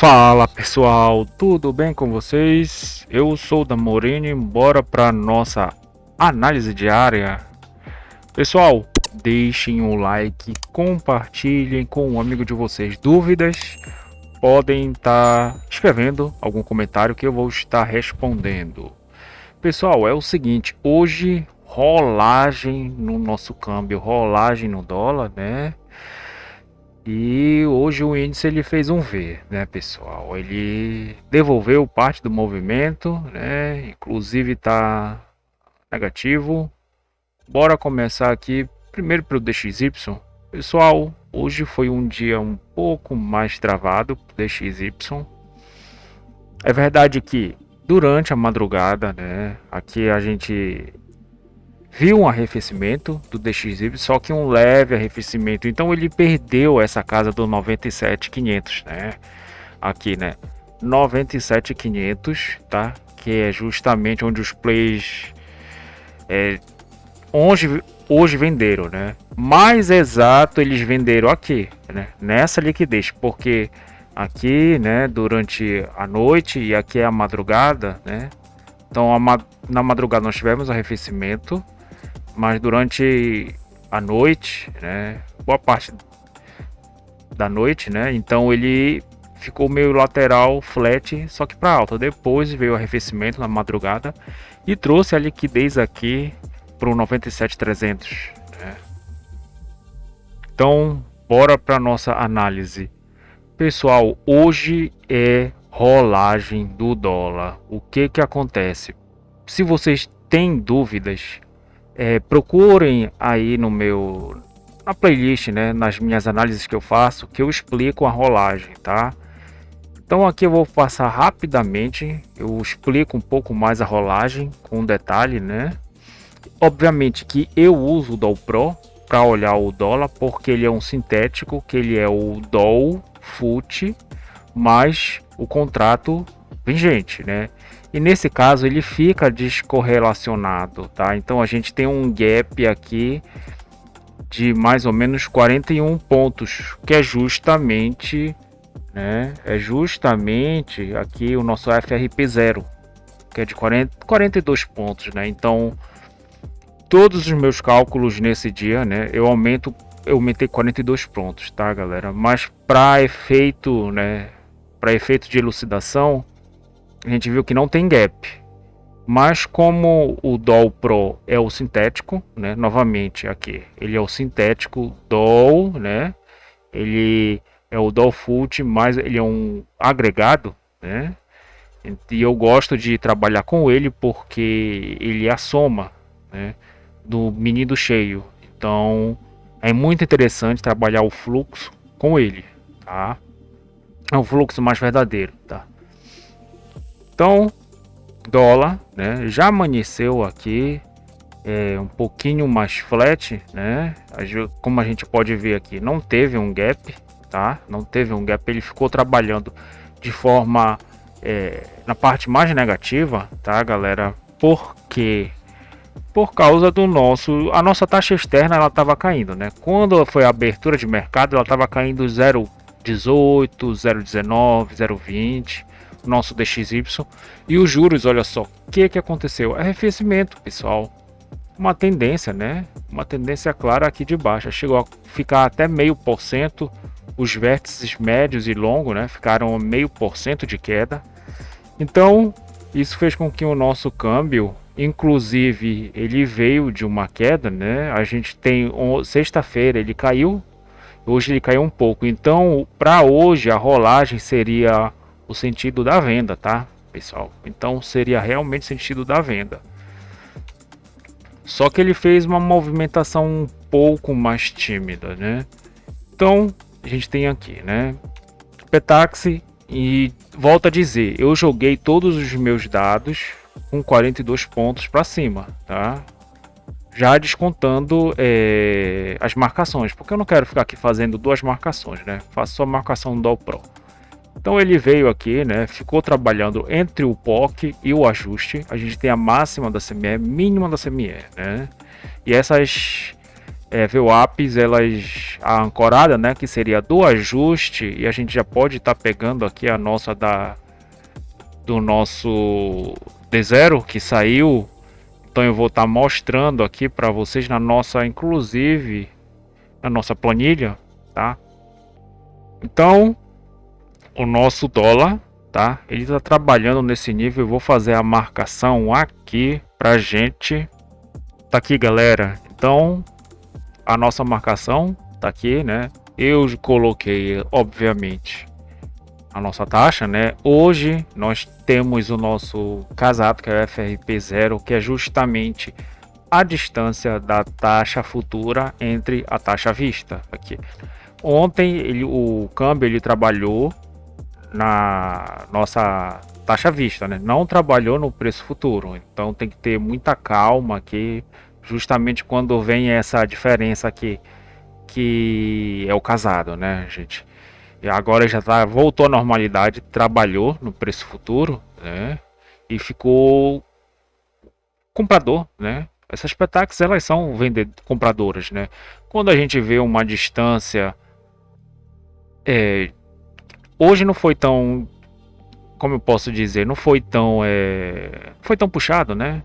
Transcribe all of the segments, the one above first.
Fala pessoal, tudo bem com vocês? Eu sou o da Morini, bora para nossa análise diária. Pessoal, deixem um like, compartilhem com um amigo de vocês. Dúvidas? Podem estar escrevendo algum comentário que eu vou estar respondendo. Pessoal, é o seguinte, hoje rolagem no nosso câmbio, rolagem no dólar, né? E hoje o índice ele fez um V, né, pessoal? Ele devolveu parte do movimento, né? Inclusive está negativo. Bora começar aqui primeiro para o DXY. Pessoal, hoje foi um dia um pouco mais travado para o DXY. É verdade que durante a madrugada, né, aqui a gente viu um arrefecimento do DXY, só que um leve arrefecimento. Então ele perdeu essa casa do 97.500, né? Aqui, né? 97.500, tá? Que é justamente onde os plays hoje venderam, né? Mais exato, eles venderam aqui, né? Nessa liquidez, porque aqui, né? Durante a noite e aqui é a madrugada, né? Então na madrugada nós tivemos arrefecimento, mas durante a noite, né, boa parte da noite, né, então ele ficou meio lateral, flat, só que para alta. Depois veio o arrefecimento na madrugada e trouxe a liquidez aqui para o 97.300, né? Então, bora para nossa análise. Pessoal, hoje é rolagem do dólar. O que que acontece? Se vocês têm dúvidas, procurem aí na playlist, né, nas minhas análises que eu faço, que eu explico a rolagem, tá? Então aqui eu vou passar rapidamente, eu explico um pouco mais a rolagem com detalhe, né? Obviamente que eu uso o Dow Pro para olhar o dólar, porque ele é um sintético, que ele é o Dow Fut mais o contrato vigente, né? E nesse caso ele fica descorrelacionado, tá? Então a gente tem um gap aqui de mais ou menos 41 pontos, que é justamente, né? É justamente aqui o nosso FRP0, que é de 42 pontos, né? Então todos os meus cálculos nesse dia, né? Eu aumentei 42 pontos, tá, galera? Mas para efeito, né? Para efeito de elucidação, a gente viu que não tem gap. Mas como o Dow Pro é o sintético, né? Novamente aqui, ele é o sintético Dow, né? Ele é o Dow Fut, mas ele é um agregado, né? E eu gosto de trabalhar com ele porque ele é a soma, né, do mini do cheio. Então é muito interessante trabalhar o fluxo com ele, tá? É um fluxo mais verdadeiro, tá? Então dólar, né, já amanheceu aqui um pouquinho mais flat, né? Como a gente pode ver aqui, não teve um gap, tá? Não teve um gap, ele ficou trabalhando de forma na parte mais negativa, tá, galera? Porque por causa do a nossa taxa externa ela estava caindo, né? Quando foi a abertura de mercado, ela estava caindo 0,18, 0,19, 0,20, o nosso DXY. E os juros, olha só, o que aconteceu? Arrefecimento, pessoal. Uma tendência, né? Uma tendência clara aqui de baixa. Chegou a ficar até 0,5%. Os vértices médios e longos, né, ficaram 0,5% de queda. Então, isso fez com que o nosso câmbio, inclusive, ele veio de uma queda, né? A gente tem sexta-feira ele caiu, hoje ele caiu um pouco. Então, para hoje a rolagem seria o sentido da venda, tá, pessoal? Então, seria realmente sentido da venda. Só que ele fez uma movimentação um pouco mais tímida, né? Então, a gente tem aqui, né, Petaxi, e volto a dizer, eu joguei todos os meus dados com 42 pontos para cima, tá? Já descontando as marcações, porque eu não quero ficar aqui fazendo duas marcações, né? Faço só marcação do Pro. Então ele veio aqui, né? Ficou trabalhando entre o POC e o ajuste. A gente tem a máxima da CME, mínima da CME, né? E essas VWAPs, elas a ancorada, né, que seria do ajuste, e a gente já pode estar pegando aqui a nossa do nosso D0 que saiu. Então eu vou estar mostrando aqui para vocês na nossa, inclusive na nossa planilha, tá? Então o nosso dólar, tá? Ele está trabalhando nesse nível. Eu vou fazer a marcação aqui pra gente. Tá aqui, galera. Então a nossa marcação tá aqui, né? Eu coloquei, obviamente, a nossa taxa, né? Hoje nós temos o nosso casado, que é o FRP0, que é justamente a distância da taxa futura entre a taxa vista aqui. Ontem o câmbio ele trabalhou na nossa taxa vista, né? Não trabalhou no preço futuro. Então tem que ter muita calma aqui, justamente quando vem essa diferença aqui, que é o casado, né, gente? E agora já voltou à normalidade, trabalhou no preço futuro, né? E ficou comprador, né? Essas petax elas são compradoras, né? Quando a gente vê uma distância, hoje não foi tão, como eu posso dizer, não foi tão, foi tão puxado, né?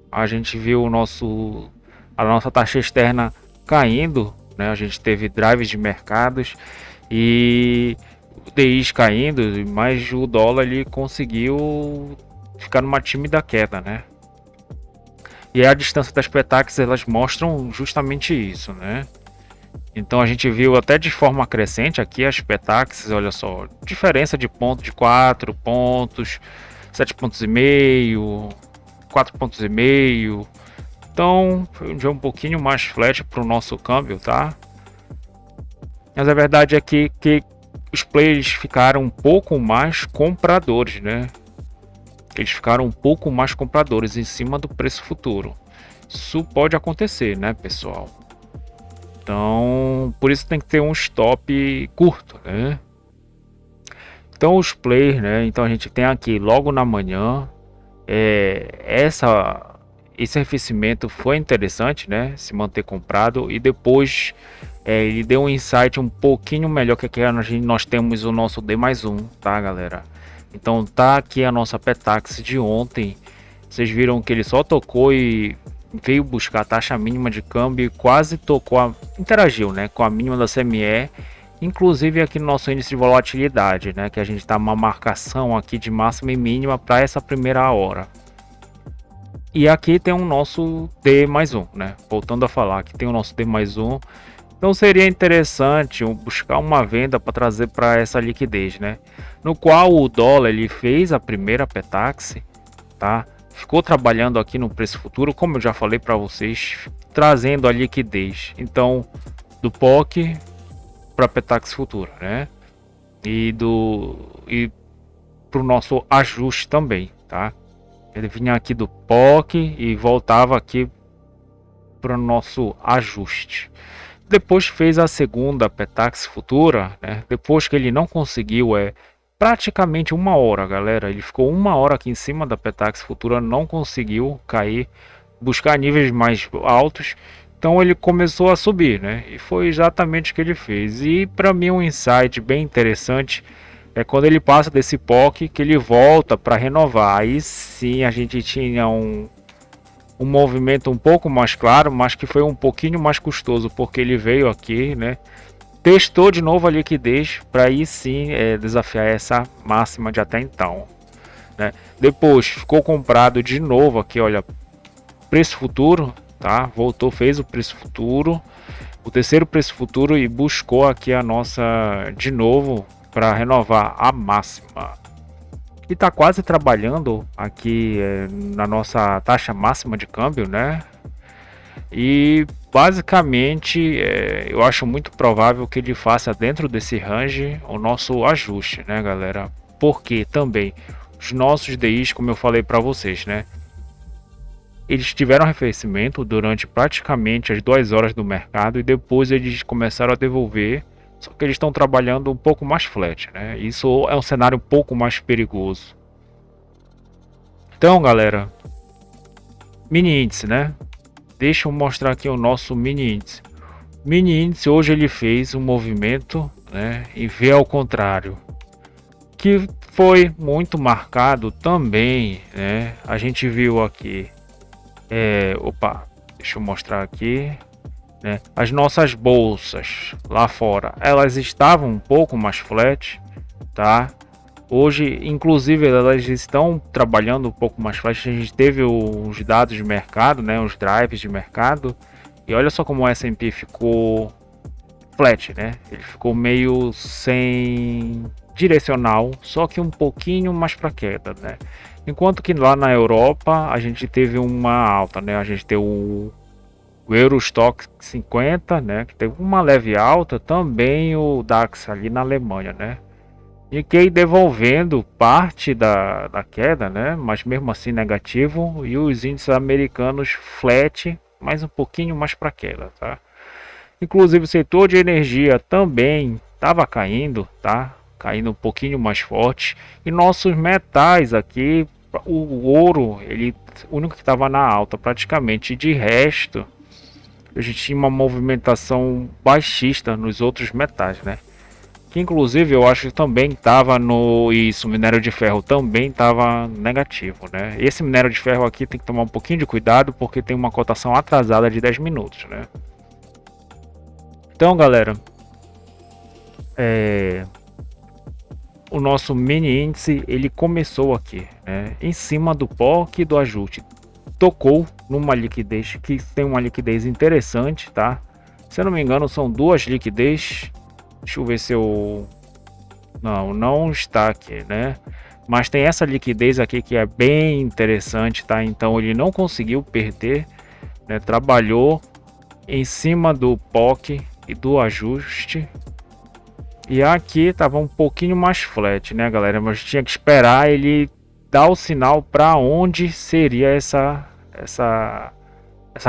A gente viu a nossa taxa externa caindo, né? A gente teve drives de mercados e DIs caindo, mas o dólar ele conseguiu ficar numa tímida queda, né? E a distância das petax elas mostram justamente isso, né? Então a gente viu até de forma crescente aqui as petax, olha só, diferença de ponto de 4 pontos, 7 pontos e meio, 4 pontos e meio. Então foi um dia um pouquinho mais flat para o nosso câmbio, tá? Mas a verdade é que os players ficaram um pouco mais compradores, né? Eles ficaram um pouco mais compradores em cima do preço futuro. Isso pode acontecer, né, pessoal? Então, por isso tem que ter um stop curto, né? Então, os players, né? Então, a gente tem aqui logo na manhã, esse arrefecimento foi interessante, né? Se manter comprado e depois ele deu um insight um pouquinho melhor que aqui nós temos o nosso D+1, tá, galera? Então tá aqui a nossa Petax de ontem. Vocês viram que ele só tocou e veio buscar a taxa mínima de câmbio e quase tocou, interagiu, né, com a mínima da CME, inclusive aqui no nosso índice de volatilidade, né, que a gente está uma marcação aqui de máxima e mínima para essa primeira hora. E aqui tem o nosso D+1, né? Voltando a falar, que tem o nosso D+1. Então seria interessante buscar uma venda para trazer para essa liquidez, né? No qual o dólar ele fez a primeira Petax, tá? Ficou trabalhando aqui no preço futuro, como eu já falei para vocês, trazendo a liquidez. Então, do POC para Petax futura, né? E para o nosso ajuste também, tá? Ele vinha aqui do POC e voltava aqui para o nosso ajuste. Depois fez a segunda Petax futura, né? Depois que ele não conseguiu, praticamente uma hora, galera. Ele ficou uma hora aqui em cima da Petax futura, não conseguiu cair, buscar níveis mais altos. Então ele começou a subir, né? E foi exatamente o que ele fez. E para mim um insight bem interessante é quando ele passa desse POC que ele volta para renovar. Aí sim a gente tinha um movimento um pouco mais claro, mas que foi um pouquinho mais custoso, porque ele veio aqui, né? Testou de novo a liquidez para aí sim desafiar essa máxima de até então, né? Depois ficou comprado de novo aqui, olha, preço futuro, tá? Voltou, fez o preço futuro, o terceiro preço futuro e buscou aqui a nossa de novo para renovar a máxima. E está quase trabalhando aqui na nossa taxa máxima de câmbio, né? E basicamente eu acho muito provável que ele faça dentro desse range o nosso ajuste, né, galera? Porque também os nossos DIs, como eu falei para vocês, né? Eles tiveram arrefecimento durante praticamente as 2 horas do mercado e depois eles começaram a devolver. Só que eles estão trabalhando um pouco mais flat, né? Isso é um cenário um pouco mais perigoso. Então, galera, mini índice, né? Deixa eu mostrar aqui o nosso mini índice. Mini índice hoje ele fez um movimento, né, e V ao contrário, que foi muito marcado também, né? A gente viu aqui, opa, deixa eu mostrar aqui, né? As nossas bolsas lá fora, elas estavam um pouco mais flat, tá? Hoje, inclusive, elas estão trabalhando um pouco mais flat. A gente teve os dados de mercado, né? Os drives de mercado. E olha só como o S&P ficou flat, né? Ele ficou meio sem direcional, só que um pouquinho mais para queda, né? Enquanto que lá na Europa a gente teve uma alta, né? A gente teve o Eurostock 50, né? Que teve uma leve alta, também o DAX ali na Alemanha, né? Nikkei devolvendo parte da queda, né? Mas mesmo assim negativo. E os índices americanos flat, mas um pouquinho mais para queda, tá? Inclusive o setor de energia também estava caindo, tá? Caindo um pouquinho mais forte. E nossos metais aqui, o ouro, ele o único que estava na alta praticamente. De resto, a gente tinha uma movimentação baixista nos outros metais, né? Que inclusive eu acho que também estava no isso, minério de ferro também estava negativo, né? Esse minério de ferro aqui tem que tomar um pouquinho de cuidado porque tem uma cotação atrasada de 10 minutos, né? Então, galera, o nosso mini índice ele começou aqui, né? Em cima do POC e do ajuste, tocou numa liquidez que tem uma liquidez interessante, tá? Se eu não me engano, são duas liquidez. Deixa eu ver se eu não está aqui, né? Mas tem essa liquidez aqui que é bem interessante, tá? Então ele não conseguiu perder, né? Trabalhou em cima do POC e do ajuste. E aqui estava um pouquinho mais flat, né, galera? Mas tinha que esperar ele dar o sinal para onde seria essa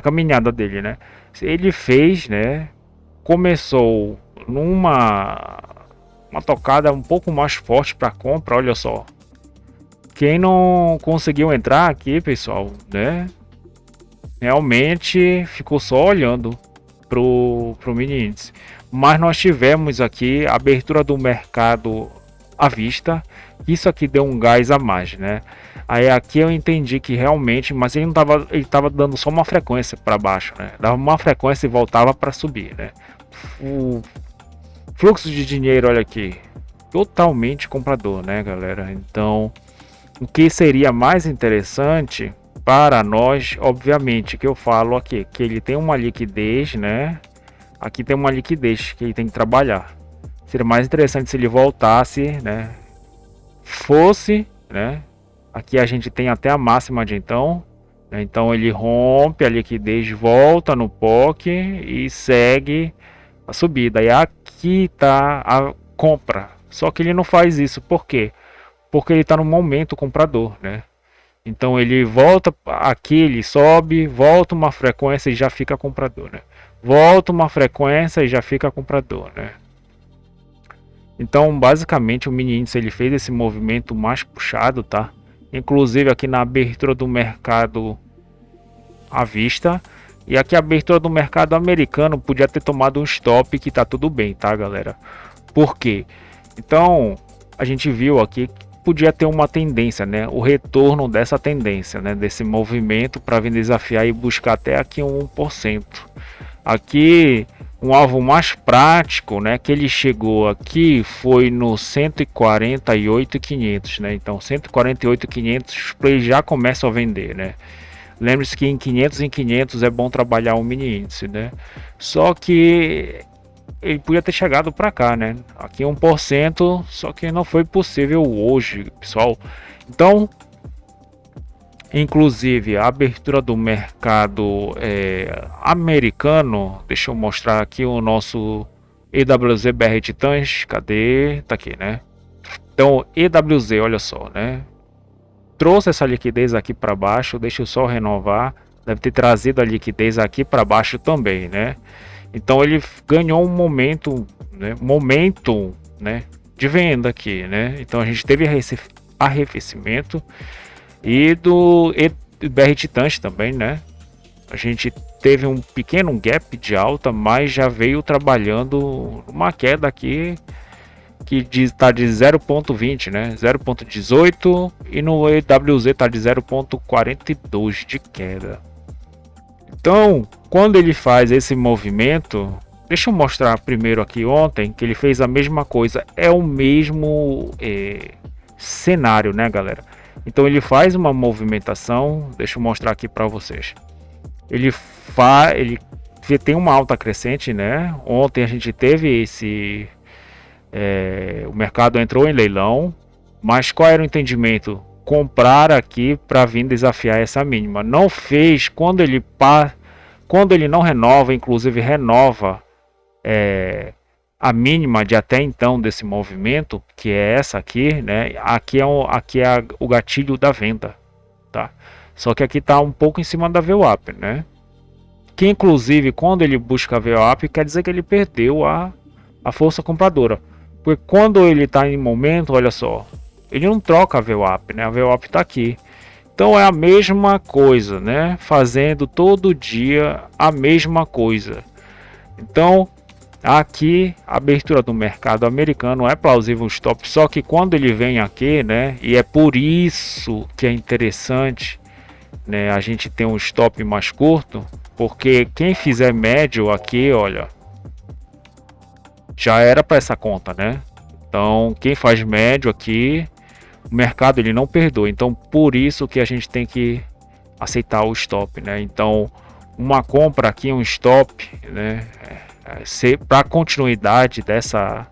caminhada dele, né? Ele fez, né? Começou numa uma tocada um pouco mais forte para compra, olha só. Quem não conseguiu entrar aqui, pessoal, né? Realmente ficou só olhando pro mini índice. Mas nós tivemos aqui a abertura do mercado à vista. Isso aqui deu um gás a mais, né? Aí aqui eu entendi que realmente, mas ele tava dando só uma frequência para baixo, né? Dava uma frequência e voltava para subir, né? O fluxo de dinheiro, olha aqui, totalmente comprador, né, galera? Então, o que seria mais interessante para nós, obviamente, que eu falo aqui, que ele tem uma liquidez, né? Aqui tem uma liquidez que ele tem que trabalhar. Seria mais interessante se ele voltasse, né? Fosse, né? Aqui a gente tem até a máxima de então, né? Então ele rompe a liquidez, volta no POC e segue a subida. E aqui está a compra. Só que ele não faz isso, por quê? Porque ele está no momento comprador, né? Então ele volta aqui, ele sobe, volta uma frequência e já fica comprador, né? Volta uma frequência e já fica comprador, né? Então basicamente o mini índice ele fez esse movimento mais puxado, tá? Inclusive aqui na abertura do mercado à vista. E aqui a abertura do mercado americano podia ter tomado um stop que tá tudo bem, tá, galera? Por quê? Então, a gente viu aqui que podia ter uma tendência, né? O retorno dessa tendência, né? Desse movimento para vir desafiar e buscar até aqui um 1%. Aqui, um alvo mais prático, né? Que ele chegou aqui foi no 148.500, né? Então, 148.500 os players já começam a vender, né? Lembre-se que em 500 é bom trabalhar um mini índice, né? Só que ele podia ter chegado para cá, né? Aqui 1%, só que não foi possível hoje, pessoal. Então, inclusive a abertura do mercado americano, deixa eu mostrar aqui o nosso EWZ BR Titãs, cadê? Tá aqui, né? Então, EWZ, olha só, né? Trouxe essa liquidez aqui para baixo, deixa eu só renovar, deve ter trazido a liquidez aqui para baixo também, né? Então ele ganhou um momento, né, de venda aqui, né? Então a gente teve arrefecimento e do BR Titãs também, né? A gente teve um pequeno gap de alta, mas já veio trabalhando uma queda aqui que está de 0,20, né? 0,18 e no EWZ está de 0,42 de queda. Então, quando ele faz esse movimento, deixa eu mostrar primeiro aqui ontem que ele fez a mesma coisa, é o mesmo cenário, né, galera? Então ele faz uma movimentação, deixa eu mostrar aqui para vocês. Ele tem uma alta crescente, né? Ontem a gente teve o mercado entrou em leilão, mas qual era o entendimento? Comprar aqui para vir desafiar essa mínima. Não fez quando ele não renova, inclusive renova a mínima de até então desse movimento, que é essa aqui, né? Aqui é o gatilho da venda, tá? Só que aqui está um pouco em cima da VWAP, né? Que inclusive quando ele busca a VWAP quer dizer que ele perdeu a força compradora. Porque quando ele está em momento, olha só, ele não troca a VWAP, né? A VWAP está aqui. Então é a mesma coisa, né? Fazendo todo dia a mesma coisa. Então aqui a abertura do mercado americano é plausível o stop, só que quando ele vem aqui, né? E é por isso que é interessante, né? A gente tem um stop mais curto, porque quem fizer médio aqui, olha, já era para essa conta, né? Então quem faz médio aqui, o mercado ele não perdoa. Então por isso que a gente tem que aceitar o stop, né? Então uma compra aqui, um stop, né? Para continuidade dessa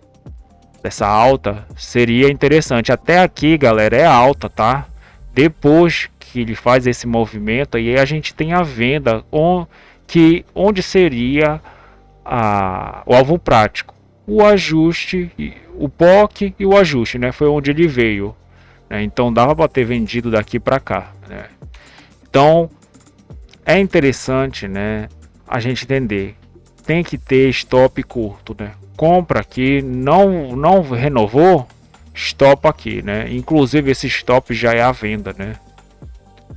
alta seria interessante. Até aqui, galera, é alta, tá? Depois que ele faz esse movimento, aí a gente tem a venda onde seria o alvo prático, o ajuste, o POC e o ajuste, né? Foi onde ele veio, né? Então dava para ter vendido daqui para cá, né? Então é interessante, né? A gente entender. Tem que ter stop curto, né? Compra aqui, não renovou, stop aqui, né? Inclusive esse stop já é a venda, né?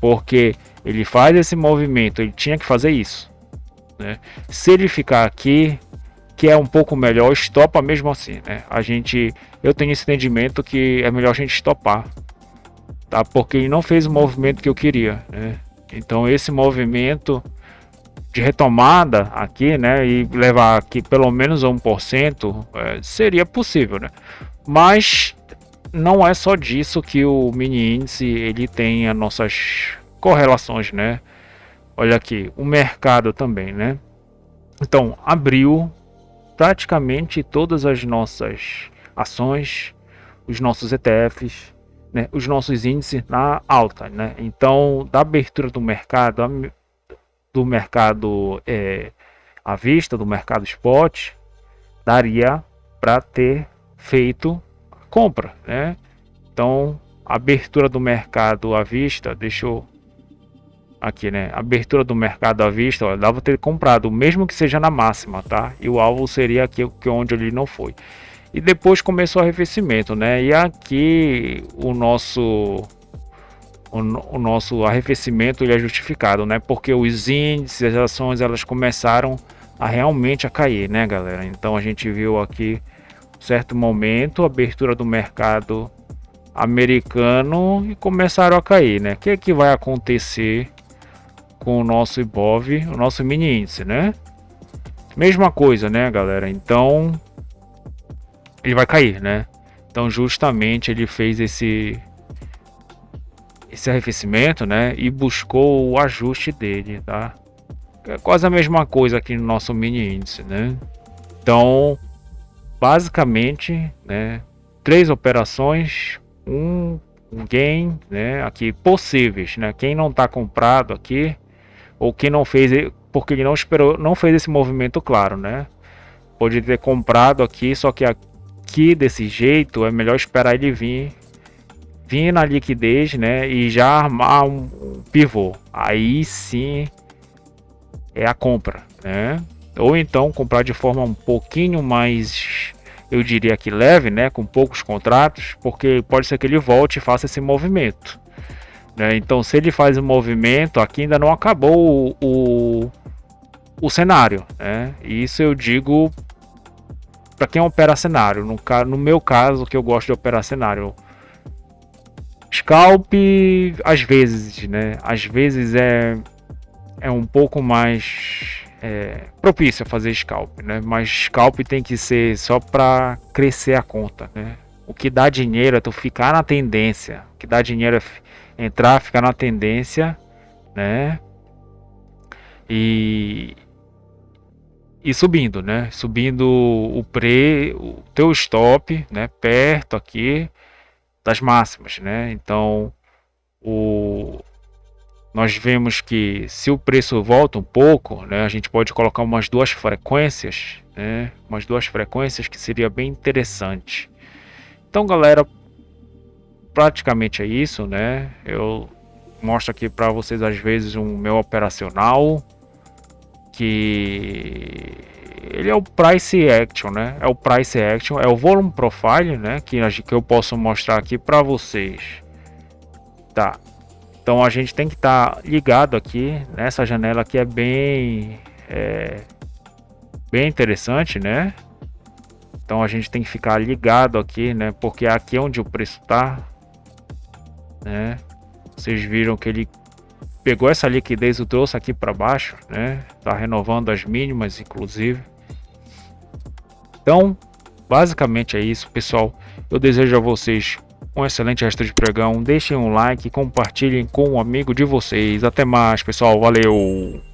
Porque ele faz esse movimento, ele tinha que fazer isso, né? Se ele ficar aqui, que é um pouco melhor, estopa mesmo assim, né? Eu tenho esse entendimento que é melhor a gente estopar, tá? Porque ele não fez o movimento que eu queria, né? Então esse movimento de retomada aqui, né, e levar aqui pelo menos a 1%, seria possível, né? Mas não é só disso que o mini índice ele tem as nossas correlações, né? Olha aqui, o mercado também, né? Então, abriu praticamente todas as nossas ações, os nossos ETFs, né, os nossos índices na alta, né? Então, da abertura do mercado à vista, do mercado spot, daria para ter feito a compra, né? Então, abertura do mercado à vista, deixa eu aqui, né? Abertura do mercado à vista, ó, dava ter comprado, mesmo que seja na máxima, tá? E o alvo seria aqui onde ele não foi. E depois começou o arrefecimento, né? E aqui o nosso arrefecimento ele é justificado, né? Porque os índices, as ações, elas começaram a realmente a cair, né, galera? Então a gente viu aqui certo momento a abertura do mercado americano e começaram a cair, né? O que é que vai acontecer com o nosso IBOV, o nosso mini índice, né? Mesma coisa, né, galera? Então ele vai cair, né? Então justamente ele fez esse arrefecimento, né, e buscou o ajuste dele, tá? É quase a mesma coisa aqui no nosso mini índice, né? Então, basicamente, né, 3 operações, um gain, né, aqui possíveis, né? Quem não está comprado aqui ou quem não fez, porque ele não esperou, não fez esse movimento claro, né? Pode ter comprado aqui, só que aqui desse jeito é melhor esperar ele vir na liquidez, né, e já armar um pivô. Aí sim é a compra, né? Ou então comprar de forma um pouquinho mais, eu diria que leve, né, com poucos contratos, porque pode ser que ele volte e faça esse movimento, né? Então se ele faz o movimento, aqui ainda não acabou o cenário, né? Isso eu digo para quem opera cenário. No meu caso, que eu gosto de operar cenário. Scalp, às vezes, né? Às vezes é um pouco mais propício a fazer scalp, né? Mas scalp tem que ser só para crescer a conta, né? O que dá dinheiro é tu ficar na tendência. O que dá dinheiro é entrar, ficar na tendência, né? E subindo, né? Subindo o teu stop, né? Perto aqui das máximas, né? Então, nós vemos que se o preço volta um pouco, né? A gente pode colocar umas duas frequências, né? Umas duas frequências que seria bem interessante. Então, galera, praticamente é isso, né? Eu mostro aqui para vocês às vezes um meu operacional, que ele é o price action, né? É o price action, é o volume profile, né? Que eu posso mostrar aqui para vocês. Tá. Então a gente tem que estar ligado aqui nessa janela que é bem interessante, né? Então a gente tem que ficar ligado aqui, né? Porque aqui é onde o preço tá, né? Vocês viram que ele pegou essa liquidez e trouxe aqui para baixo, né? Tá renovando as mínimas, inclusive. Então, basicamente é isso, pessoal. Eu desejo a vocês um excelente resto de pregão. Deixem um like, compartilhem com um amigo de vocês. Até mais, pessoal. Valeu!